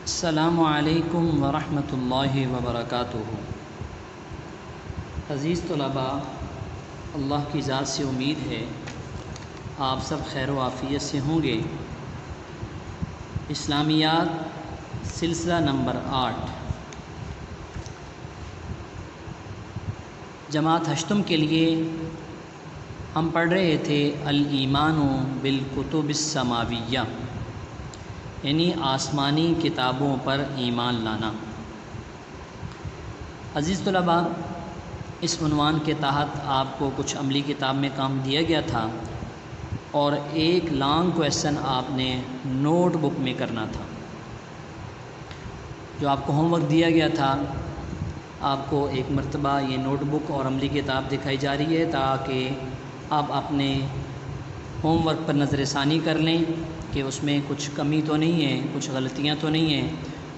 السلام علیکم ورحمۃ اللہ وبرکاتہ۔ عزیز طلباء، اللہ کی ذات سے امید ہے آپ سب خیر و عافیت سے ہوں گے۔ اسلامیات سلسلہ نمبر 8 جماعت ہشتم کے لیے ہم پڑھ رہے تھے الایمان بالکتب السماویہ، یعنی آسمانی کتابوں پر ایمان لانا۔ عزیز طلباء، اس عنوان کے تحت آپ کو کچھ عملی کتاب میں کام دیا گیا تھا اور ایک لانگ کویسچن آپ نے نوٹ بک میں کرنا تھا۔ جو آپ کو ہوم ورک دیا گیا تھا، آپ کو ایک مرتبہ یہ نوٹ بک اور عملی کتاب دکھائی جا رہی ہے تاکہ آپ اپنے ہوم ورک پر نظر ثانی کر لیں کہ اس میں کچھ کمی تو نہیں ہے، کچھ غلطیاں تو نہیں ہیں،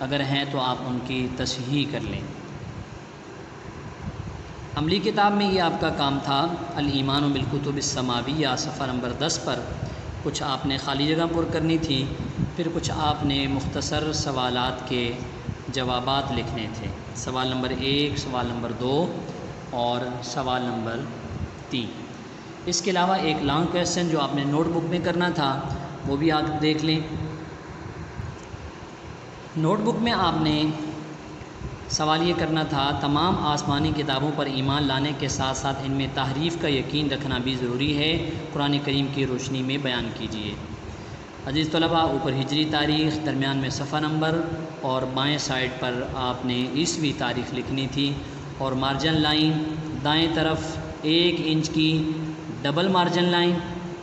اگر ہیں تو آپ ان کی تصحیح کر لیں۔ عملی کتاب میں یہ آپ کا کام تھا الایمان بالکتب السماویہ، صفحہ نمبر 10 پر کچھ آپ نے خالی جگہ پر کرنی تھی، پھر کچھ آپ نے مختصر سوالات کے جوابات لکھنے تھے، سوال نمبر 1، سوال نمبر 2 اور سوال نمبر 3۔ اس کے علاوہ ایک لانگ کویسچن جو آپ نے نوٹ بک میں کرنا تھا وہ بھی آپ دیکھ لیں۔ نوٹ بک میں آپ نے سوال یہ کرنا تھا، تمام آسمانی کتابوں پر ایمان لانے کے ساتھ ساتھ ان میں تحریف کا یقین رکھنا بھی ضروری ہے، قرآن کریم کی روشنی میں بیان کیجیے۔ عزیز طلباء، اوپر ہجری تاریخ، درمیان میں صفحہ نمبر اور بائیں سائڈ پر آپ نے عیسوی تاریخ لکھنی تھی، اور مارجن لائن دائیں طرف 1 انچ کی ڈبل مارجن لائن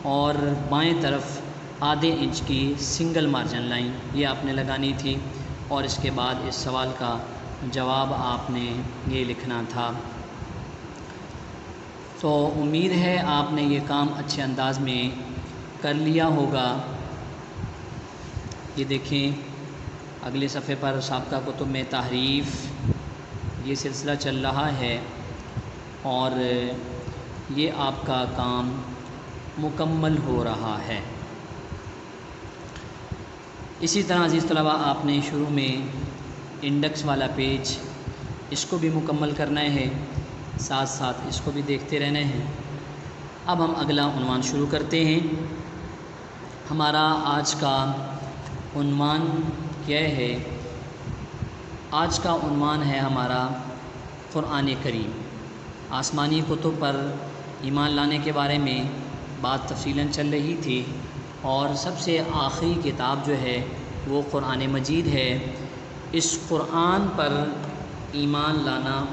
اور بائیں طرف آدھے انچ کی سنگل مارجن لائن یہ آپ نے لگانی تھی، اور اس کے بعد اس سوال کا جواب آپ نے یہ لکھنا تھا۔ تو امید ہے آپ نے یہ کام اچھے انداز میں کر لیا ہوگا۔ یہ دیکھیں اگلے صفحے پر سابقہ کتب میں تحریف یہ سلسلہ چل رہا ہے اور یہ آپ کا کام مکمل ہو رہا ہے۔ اسی طرح عزیز طلباء، آپ نے شروع میں انڈیکس والا پیج اس کو بھی مکمل کرنا ہے، ساتھ ساتھ اس کو بھی دیکھتے رہنا ہے۔ اب ہم اگلا عنوان شروع کرتے ہیں۔ ہمارا آج کا عنوان کیا ہے؟ آج کا عنوان ہے ہمارا قرآن کریم۔ آسمانی کتب پر ایمان لانے کے بارے میں بات تفصیلاً چل رہی تھی، اور سب سے آخری کتاب جو ہے وہ قرآن مجید ہے۔ اس قرآن پر ایمان لانا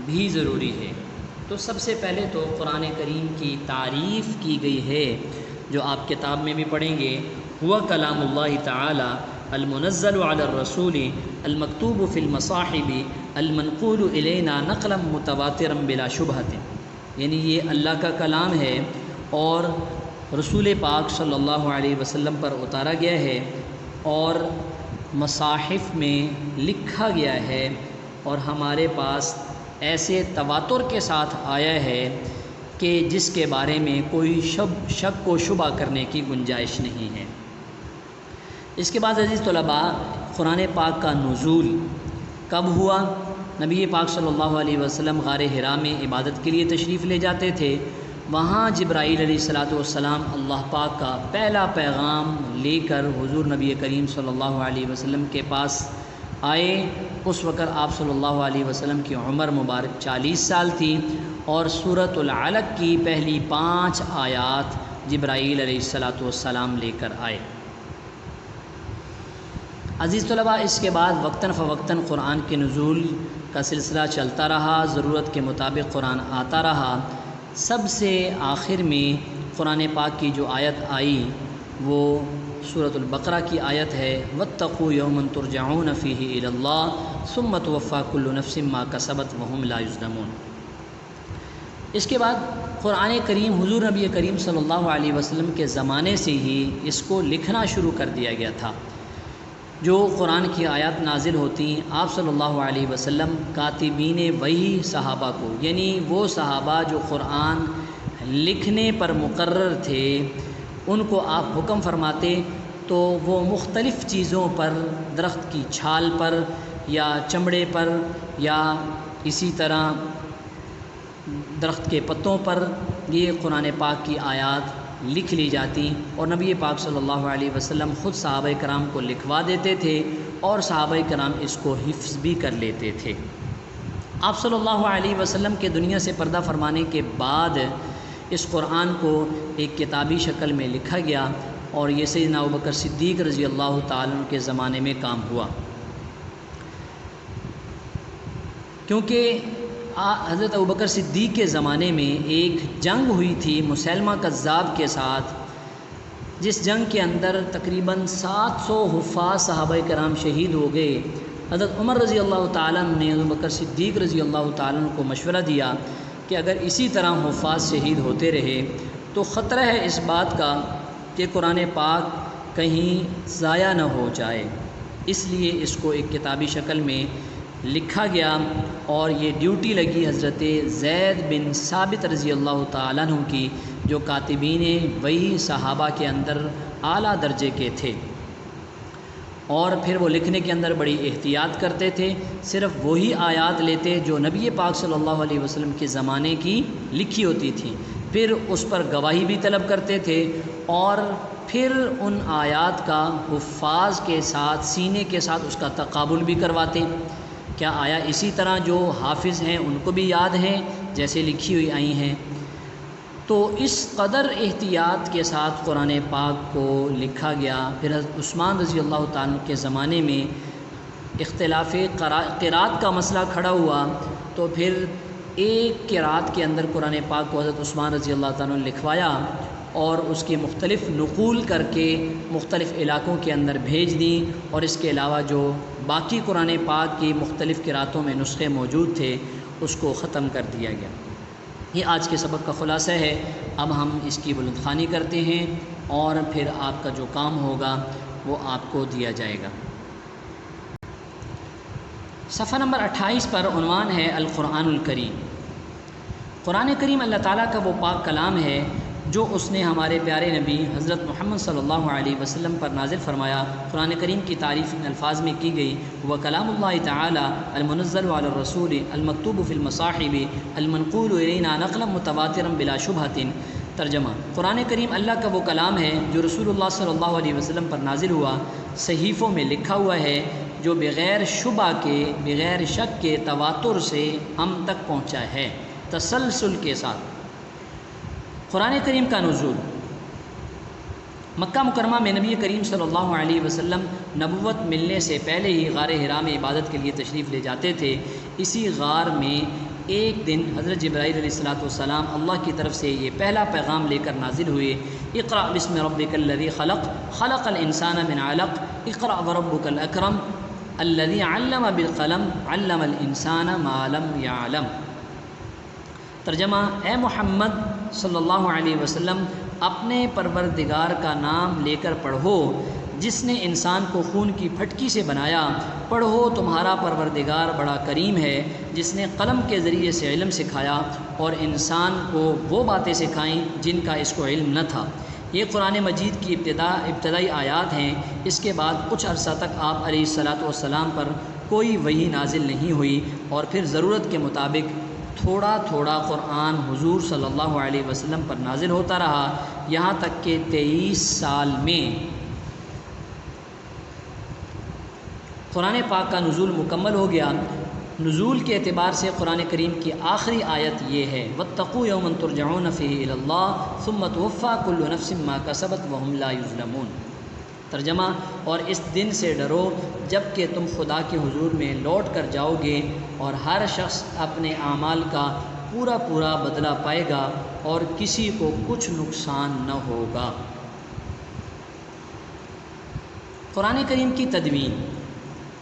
بھی ضروری ہے۔ تو سب سے پہلے تو قرآن کریم کی تعریف کی گئی ہے جو آپ کتاب میں بھی پڑھیں گے، ہوا کلام اللہ تعالی المنزل علی الرسول المکتوب فی المصاحب المنقول الینا نقلا متواترا بلا شبہۃ، یعنی یہ اللہ کا کلام ہے اور رسول پاک صلی اللہ علیہ وسلم پر اتارا گیا ہے اور مصاحف میں لکھا گیا ہے، اور ہمارے پاس ایسے تواتر کے ساتھ آیا ہے کہ جس کے بارے میں کوئی شک و شبہ کرنے کی گنجائش نہیں ہے۔ اس کے بعد عزیز طلباء، قرآن پاک کا نزول کب ہوا؟ نبی پاک صلی اللہ علیہ وسلم غار حرا میں عبادت کے لیے تشریف لے جاتے تھے، وہاں جبرائیل علیہ الصلاۃ والسلام اللہ پاک کا پہلا پیغام لے کر حضور نبی کریم صلی اللہ علیہ وسلم کے پاس آئے۔ اس وقت آپ صلی اللہ علیہ وسلم کی عمر مبارک 40 سال تھی، اور سورۃ العلق کی پہلی 5 آیات جبرائیل علیہ الصلاۃ والسلام لے کر آئے۔ عزیز طلباء، اس کے بعد وقتاً فوقتاً قرآن کے نزول کا سلسلہ چلتا رہا، ضرورت کے مطابق قرآن آتا رہا۔ سب سے آخر میں قرآن پاک کی جو آیت آئی وہ سورۃ البقرہ کی آیت ہے، واتقوا یوما ترجعون فیہ الی اللہ ثم توفی کل نفس ما کسبت وہم لا یظلمون۔ اس کے بعد قرآن کریم حضور نبی کریم صلی اللہ علیہ وسلم کے زمانے سے ہی اس کو لکھنا شروع کر دیا گیا تھا۔ جو قرآن کی آیات نازل ہوتی ہیں، آپ صلی اللہ علیہ وسلم کاتبین وحی صحابہ کو، یعنی وہ صحابہ جو قرآن لکھنے پر مقرر تھے، ان کو آپ حکم فرماتے تو وہ مختلف چیزوں پر، درخت کی چھال پر یا چمڑے پر یا اسی طرح درخت کے پتوں پر یہ قرآن پاک کی آیات لکھ لی جاتی، اور نبی پاک صلی اللہ علیہ وسلم خود صحابہ کرام کو لکھوا دیتے تھے اور صحابہ کرام اس کو حفظ بھی کر لیتے تھے۔ آپ صلی اللہ علیہ وسلم کے دنیا سے پردہ فرمانے کے بعد اس قرآن کو ایک کتابی شکل میں لکھا گیا، اور یہ سیدنا ابوبکر صدیق رضی اللہ تعالیٰ عنہ کے زمانے میں کام ہوا، کیونکہ حضرت ابوبکر صدیق کے زمانے میں ایک جنگ ہوئی تھی مسیلمہ کذاب کے ساتھ، جس جنگ کے اندر تقریباً 700 حفاظ صحابہ کرام شہید ہو گئے۔ حضرت عمر رضی اللہ تعالیٰ عنہ نے ابوبکر صدیق رضی اللہ تعالیٰ عنہ کو مشورہ دیا کہ اگر اسی طرح حفاظ شہید ہوتے رہے تو خطرہ ہے اس بات کا کہ قرآن پاک کہیں ضائع نہ ہو جائے، اس لیے اس کو ایک کتابی شکل میں لکھا گیا، اور یہ ڈیوٹی لگی حضرت زید بن ثابت رضی اللہ تعالیٰ عنہ کی، جو کاتبین وحی صحابہ کے اندر اعلیٰ درجے کے تھے، اور پھر وہ لکھنے کے اندر بڑی احتیاط کرتے تھے، صرف وہی آیات لیتے جو نبی پاک صلی اللہ علیہ وسلم کے زمانے کی لکھی ہوتی تھی، پھر اس پر گواہی بھی طلب کرتے تھے، اور پھر ان آیات کا حفاظ کے ساتھ سینے کے ساتھ اس کا تقابل بھی کرواتے، کیا آیا اسی طرح جو حافظ ہیں ان کو بھی یاد ہیں جیسے لکھی ہوئی آئی ہیں۔ تو اس قدر احتیاط کے ساتھ قرآن پاک کو لکھا گیا۔ پھر حضرت عثمان رضی اللہ تعالیٰ کے زمانے میں اختلاف قرات کا مسئلہ کھڑا ہوا، تو پھر ایک قرات کے اندر قرآن پاک کو حضرت عثمان رضی اللہ تعالیٰ نے لکھوایا، اور اس کی مختلف نقول کر کے مختلف علاقوں کے اندر بھیج دیں، اور اس کے علاوہ جو باقی قرآن پاک کی مختلف قراتوں میں نسخے موجود تھے اس کو ختم کر دیا گیا۔ یہ آج کے سبق کا خلاصہ ہے۔ اب ہم اس کی بلند خوانی کرتے ہیں، اور پھر آپ کا جو کام ہوگا وہ آپ کو دیا جائے گا۔ صفحہ نمبر 28 پر عنوان ہے القرآن الکریم۔ قرآن کریم اللہ تعالیٰ کا وہ پاک کلام ہے جو اس نے ہمارے پیارے نبی حضرت محمد صلی اللہ علیہ وسلم پر نازل فرمایا۔ قرآن کریم کی تعریف ان الفاظ میں کی گئی: وہ کلام اللہ تعالی المنزل علی الرسول المکتوب فی المصاحب المنقول الینا نقلا متواترا بلا شبہۃ۔ ترجمہ: قرآن کریم اللہ کا وہ کلام ہے جو رسول اللہ صلی اللہ علیہ وسلم پر نازل ہوا، صحیفوں میں لکھا ہوا ہے، جو بغیر شبہ کے، بغیر شک کے تواتر سے ہم تک پہنچا ہے، تسلسل کے ساتھ۔ قرآن کریم کا نزول۔ مکہ مکرمہ میں نبی کریم صلی اللہ علیہ وسلم نبوت ملنے سے پہلے ہی غار حرا میں عبادت کے لیے تشریف لے جاتے تھے۔ اسی غار میں ایک دن حضرت جبرائیل علیہ السلام اللہ کی طرف سے یہ پہلا پیغام لے کر نازل ہوئے: اقرأ بسم ربک الذی خلق، خلق الانسان من علق، اقرأ وربک الاکرم الذی علم بالقلم، علم الانسان ما لم یعلم۔ ترجمہ: اے محمد صلی اللہ علیہ وسلم، اپنے پروردگار کا نام لے کر پڑھو جس نے انسان کو خون کی پھٹکی سے بنایا۔ پڑھو، تمہارا پروردگار بڑا کریم ہے جس نے قلم کے ذریعے سے علم سکھایا اور انسان کو وہ باتیں سکھائیں جن کا اس کو علم نہ تھا۔ یہ قرآن مجید کی ابتدائی آیات ہیں۔ اس کے بعد کچھ عرصہ تک آپ علیہ السلام پر کوئی وحی نازل نہیں ہوئی، اور پھر ضرورت کے مطابق تھوڑا تھوڑا قرآن حضور صلی اللہ علیہ وسلم پر نازل ہوتا رہا، یہاں تک کہ 23 سال میں قرآن پاک کا نزول مکمل ہو گیا۔ نزول کے اعتبار سے قرآن کریم کی آخری آیت یہ ہے: واتقوا یوما ترجعون فیہ الی اللہ ثم توفی کل نفس ما کسبت وہم لا یظلمون۔ ترجمہ: اور اس دن سے ڈرو جب کہ تم خدا کے حضور میں لوٹ کر جاؤ گے، اور ہر شخص اپنے اعمال کا پورا پورا بدلہ پائے گا، اور کسی کو کچھ نقصان نہ ہوگا۔ قرآن کریم کی تدوین،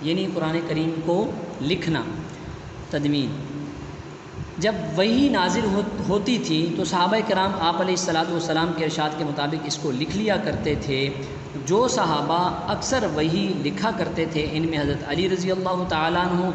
یعنی قرآن کریم کو لکھنا۔ تدوین: جب وحی نازل ہوتی تھی تو صحابہ کرام آپ علیہ السلام کے ارشاد کے مطابق اس کو لکھ لیا کرتے تھے۔ جو صحابہ اکثر وحی لکھا کرتے تھے ان میں حضرت علی رضی اللہ تعالیٰ عنہ،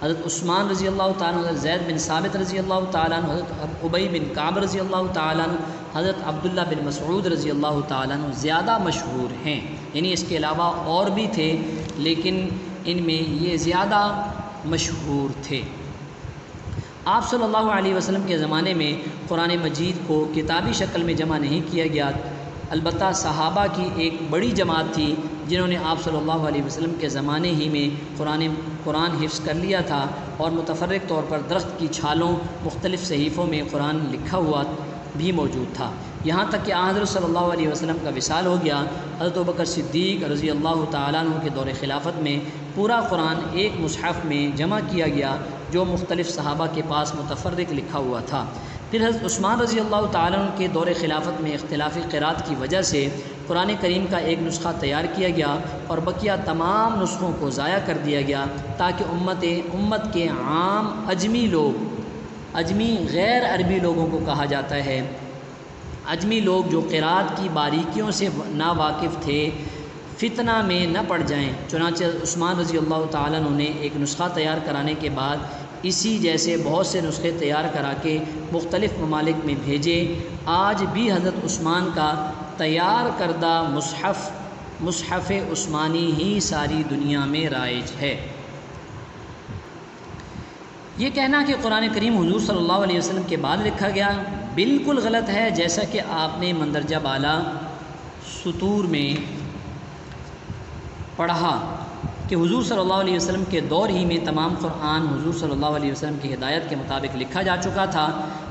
حضرت عثمان رضی اللہ تعالیٰ عنہ، حضرت زید بن ثابت رضی اللہ تعالیٰ عنہ، حضرت ابی بن کعب رضی اللہ تعالیٰ عنہ، حضرت عبداللہ بن مسعود رضی اللہ تعالیٰ عنہ زیادہ مشہور ہیں، یعنی اس کے علاوہ اور بھی تھے لیکن ان میں یہ زیادہ مشہور تھے۔ آپ صلی اللہ علیہ وسلم کے زمانے میں قرآن مجید کو کتابی شکل میں جمع نہیں کیا گیا، البتہ صحابہ کی ایک بڑی جماعت تھی جنہوں نے آپ صلی اللہ علیہ وسلم کے زمانے ہی میں قرآن حفظ کر لیا تھا، اور متفرق طور پر درخت کی چھالوں مختلف صحیفوں میں قرآن لکھا ہوا بھی موجود تھا، یہاں تک کہ حضرت صلی اللہ علیہ وسلم کا وصال ہو گیا۔ حضرت ابوبکر صدیق رضی اللہ تعالیٰ عنہ کے دور خلافت میں پورا قرآن ایک مصحف میں جمع کیا گیا جو مختلف صحابہ کے پاس متفرق لکھا ہوا تھا۔ پھر حضرت عثمان رضی اللہ تعالیٰ عنہ کے دور خلافت میں اختلافی قرات کی وجہ سے قرآن کریم کا ایک نسخہ تیار کیا گیا اور بقیہ تمام نسخوں کو ضائع کر دیا گیا، تاکہ امت کے عام اجمی غیر عربی لوگوں کو کہا جاتا ہے، اجمی لوگ جو قرات کی باریکیوں سے ناواقف تھے فتنہ میں نہ پڑ جائیں۔ چنانچہ عثمان رضی اللہ تعالیٰ عنہ نے ایک نسخہ تیار کرانے کے بعد اسی جیسے بہت سے نسخے تیار کرا کے مختلف ممالک میں بھیجے۔ آج بھی حضرت عثمان کا تیار کردہ مصحف عثمانی ہی ساری دنیا میں رائج ہے۔ یہ کہنا کہ قرآن کریم حضور صلی اللہ علیہ وسلم کے بعد لکھا گیا بالکل غلط ہے، جیسا کہ آپ نے مندرجہ بالا سطور میں پڑھا کہ حضور صلی اللہ علیہ وسلم کے دور ہی میں تمام قرآن حضور صلی اللہ علیہ وسلم کی ہدایت کے مطابق لکھا جا چکا تھا۔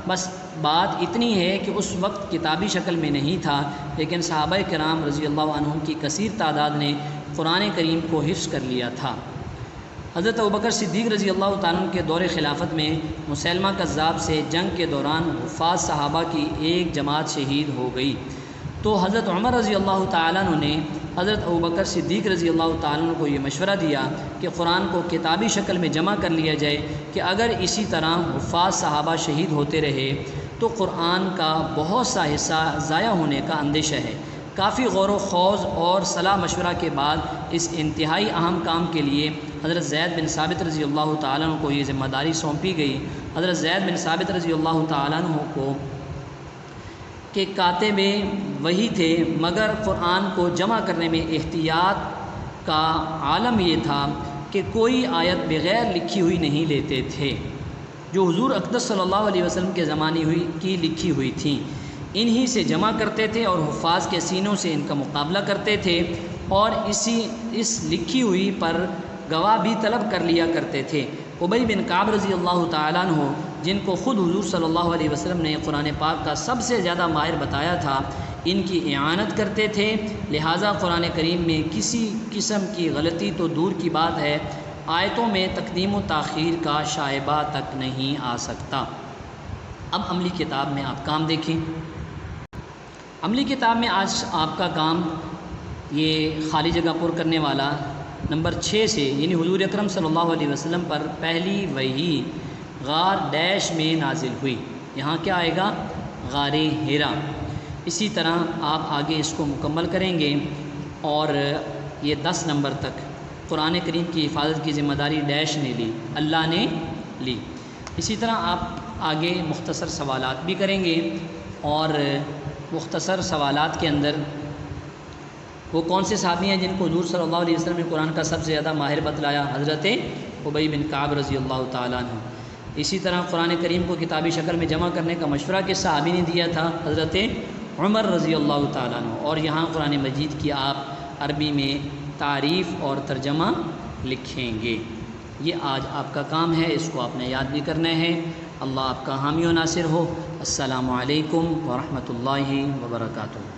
بس بات اتنی ہے کہ اس وقت کتابی شکل میں نہیں تھا، لیکن صحابہ کرام رضی اللہ عنہم کی کثیر تعداد نے قرآن کریم کو حفظ کر لیا تھا۔ حضرت ابوبکر صدیق رضی اللہ تعالیٰ عنہ کے دور خلافت میں مسیلمہ کذاب سے جنگ کے دوران حفاظ صحابہ کی ایک جماعت شہید ہو گئی، تو حضرت عمر رضی اللہ تعالیٰ عنہ نے حضرت ابوبکر صدیق رضی اللہ تعالیٰ عنہ کو یہ مشورہ دیا کہ قرآن کو کتابی شکل میں جمع کر لیا جائے، کہ اگر اسی طرح حفاظ صحابہ شہید ہوتے رہے تو قرآن کا بہت سا حصہ ضائع ہونے کا اندیشہ ہے۔ کافی غور و خوض اور صلاح مشورہ کے بعد اس انتہائی اہم کام کے لیے حضرت زید بن ثابت رضی اللہ تعالیٰ عنہ کو یہ ذمہ داری سونپی گئی۔ حضرت زید بن ثابت رضی اللہ تعالیٰ عنہ کو کہ کاتب وحی تھے، مگر قرآن کو جمع کرنے میں احتیاط کا عالم یہ تھا کہ کوئی آیت بغیر لکھی ہوئی نہیں لیتے تھے جو حضور اقدس صلی اللہ علیہ وسلم کے زمانے کی لکھی ہوئی تھیں، انہی سے جمع کرتے تھے اور حفاظ کے سینوں سے ان کا مقابلہ کرتے تھے، اور اس لکھی ہوئی پر گواہ بھی طلب کر لیا کرتے تھے۔ ابی بن کعب رضی اللہ تعالیٰ عنہ، جن کو خود حضور صلی اللہ علیہ وسلم نے قرآن پاک کا سب سے زیادہ ماہر بتایا تھا، ان کی اعانت کرتے تھے، لہٰذا قرآن کریم میں کسی قسم کی غلطی تو دور کی بات ہے، آیتوں میں تقدیم و تاخیر کا شائبہ تک نہیں آ سکتا۔ اب عملی کتاب میں آپ کام دیکھیں۔ عملی کتاب میں آج آپ کا کام یہ خالی جگہ پر کرنے والا نمبر 6 سے، یعنی حضور اکرم صلی اللہ علیہ وسلم پر پہلی وحی غار ڈیش میں نازل ہوئی، یہاں کیا آئے گا؟ غار حرا۔ اسی طرح آپ آگے اس کو مکمل کریں گے اور یہ 10 نمبر تک قرآن کریم کی حفاظت کی ذمہ داری ڈیش نے لی، اللہ نے لی۔ اسی طرح آپ آگے مختصر سوالات بھی کریں گے، اور مختصر سوالات کے اندر وہ کون سے صحابی ہیں جن کو حضور صلی اللہ علیہ وسلم نے قرآن کا سب سے زیادہ ماہر بتلایا؟ حضرت ابی بن کعب رضی اللہ تعالیٰ عنہ۔ اسی طرح قرآن کریم کو کتابی شکل میں جمع کرنے کا مشورہ کس صحابی نے دیا تھا؟ حضرت عمر رضی اللہ تعالیٰ عنہ۔ اور یہاں قرآن مجید کی آپ عربی میں تعریف اور ترجمہ لکھیں گے۔ یہ آج آپ کا کام ہے، اس کو آپ نے یاد بھی کرنا ہے۔ اللہ آپ کا حامی و ناصر ہو۔ السلام علیکم ورحمۃ اللہ وبرکاتہ۔